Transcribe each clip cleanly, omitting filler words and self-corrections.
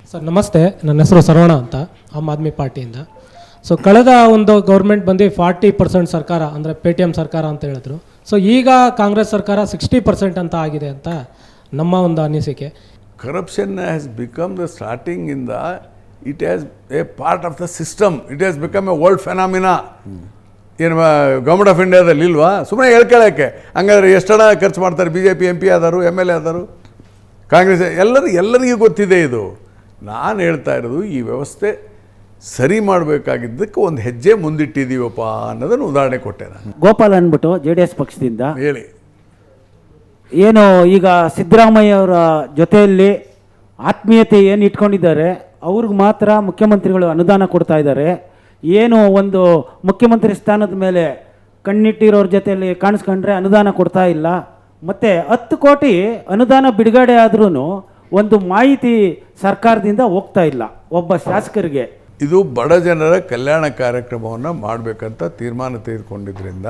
Sir ನಮಸ್ತೆ, ನನ್ನ ಹೆಸರು ಸರವಣ ಅಂತ, ಆಮ್ ಆದ್ಮಿ ಪಾರ್ಟಿಯಿಂದ. ಸೊ ಕಳೆದ ಒಂದು ಗೌರ್ಮೆಂಟ್ ಬಂದು 40% ಸರ್ಕಾರ ಅಂದರೆ ಪೇಟಿಎಮ್ ಸರ್ಕಾರ ಅಂತ ಹೇಳಿದ್ರು. ಸೊ ಈಗ ಕಾಂಗ್ರೆಸ್ ಸರ್ಕಾರ 60% ಅಂತ ಆಗಿದೆ ಅಂತ ನಮ್ಮ ಒಂದು ಅನಿಸಿಕೆ. Corruption has become the starting in the, it has a part of the system. It has become a world phenomena. ಏನು ಗೌರ್ಮೆಂಟ್ ಆಫ್ ಇಂಡಿಯಾದಲ್ಲಿ ಇಲ್ವಾ? ಸುಮ್ಮನೆ ಹೇಳ್ಕೊಳ್ಳೋಕ್ಕೆ. ಹಂಗಾದ್ರೆ ಎಷ್ಟು ಹಣ ಖರ್ಚು ಮಾಡ್ತಾರೆ BJP MP ಆದರು, MLA ಆದರು, ಕಾಂಗ್ರೆಸ್, ಎಲ್ಲರಿಗೂ ಗೊತ್ತಿದೆ ಇದು. ನಾನು ಹೇಳ್ತಾ ಇರೋದು ಈ ವ್ಯವಸ್ಥೆ ಸರಿ ಮಾಡಬೇಕಾಗಿದ್ದಕ್ಕೆ ಒಂದು ಹೆಜ್ಜೆ ಮುಂದಿಟ್ಟಿದ್ದೀವಪ್ಪ ಅನ್ನೋದನ್ನು ಉದಾಹರಣೆ ಕೊಟ್ಟೆ ನಾನು. ಗೋಪಾಲ್ ಅಂದ್ಬಿಟ್ಟು JDS ಪಕ್ಷದಿಂದ ಹೇಳಿ. ಏನು ಈಗ ಸಿದ್ದರಾಮಯ್ಯ ಅವರ ಜೊತೆಯಲ್ಲಿ ಆತ್ಮೀಯತೆ ಏನು ಇಟ್ಕೊಂಡಿದ್ದಾರೆ, ಅವ್ರಿಗೆ ಮಾತ್ರ ಮುಖ್ಯಮಂತ್ರಿಗಳು ಅನುದಾನ ಕೊಡ್ತಾ ಇದ್ದಾರೆ. ಏನು ಒಂದು ಮುಖ್ಯಮಂತ್ರಿ ಸ್ಥಾನದ ಮೇಲೆ ಕಣ್ಣಿಟ್ಟಿರೋರ ಜೊತೆಯಲ್ಲಿ ಕಾಣಿಸ್ಕೊಂಡ್ರೆ ಅನುದಾನ ಕೊಡ್ತಾ ಇಲ್ಲ. ಮತ್ತು 10 ಕೋಟಿ ಅನುದಾನ ಬಿಡುಗಡೆ ಆದ್ರೂ ಒಂದು ಮಾಹಿತಿ ಸರ್ಕಾರದಿಂದ ಹೋಗ್ತಾ ಇಲ್ಲ ಒಬ್ಬ ಶಾಸಕರಿಗೆ. ಇದು ಬಡ ಜನರ ಕಲ್ಯಾಣ ಕಾರ್ಯಕ್ರಮವನ್ನು ಮಾಡಬೇಕಂತ ತೀರ್ಮಾನ ತೆಗೆದುಕೊಂಡಿದ್ದರಿಂದ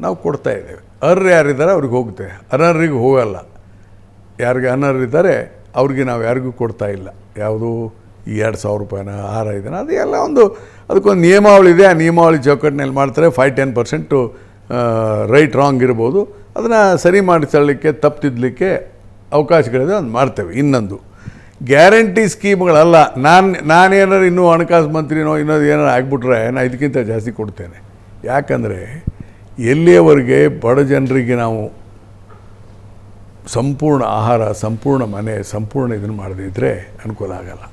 ನಾವು ಕೊಡ್ತಾ ಇದ್ದೇವೆ. ಅರ್ಹರು ಯಾರಿದ್ದಾರೆ ಅವ್ರಿಗೆ ಹೋಗುತ್ತೆ, ಅನರ್ಹರಿಗೆ ಹೋಗಲ್ಲ. ಯಾರಿಗೆ ಅನರ್ಹರಿದ್ದಾರೆ ಅವ್ರಿಗೆ ನಾವು ಯಾರಿಗೂ ಕೊಡ್ತಾ ಇಲ್ಲ. ಯಾವುದು ಈ 2,000 ರೂಪಾಯಿನ 6,500 ಅದು ಎಲ್ಲ ಅದಕ್ಕೊಂದು ನಿಯಮಾವಳಿ ಇದೆ. ಆ ನಿಯಮಾವಳಿ ಚೌಕಟ್ಟಿನಲ್ಲಿ ಮಾಡ್ತಾರೆ. 5-10% ರೈಟ್ ರಾಂಗ್ ಇರ್ಬೋದು, ಅದನ್ನು ಸರಿ ಮಾಡಿಸಲಿಕ್ಕೆ ತಪ್ಪಿದ್ಲಿಕ್ಕೆ ಅವಕಾಶಗಳಿದೆ, ಅದು ಮಾಡ್ತೇವೆ. ಇನ್ನೊಂದು ಗ್ಯಾರಂಟಿ ಸ್ಕೀಮ್ಗಳಲ್ಲ. ನಾನೇನಾರು ಇನ್ನೂ ಹಣಕಾಸು ಮಂತ್ರಿನೋ ಇನ್ನೊಂದು ಏನಾರು ಆಗಿಬಿಟ್ರೆ ನಾನು ಇದಕ್ಕಿಂತ ಜಾಸ್ತಿ ಕೊಡ್ತೇನೆ. ಯಾಕಂದರೆ ಎಲ್ಲಿಯವರೆಗೆ ಬಡ ಜನರಿಗೆ ನಾವು ಸಂಪೂರ್ಣ ಆಹಾರ, ಸಂಪೂರ್ಣ ಮನೆ, ಸಂಪೂರ್ಣ ಇದನ್ನು ಮಾಡದಿದ್ದರೆ ಅನುಕೂಲ ಆಗಲ್ಲ.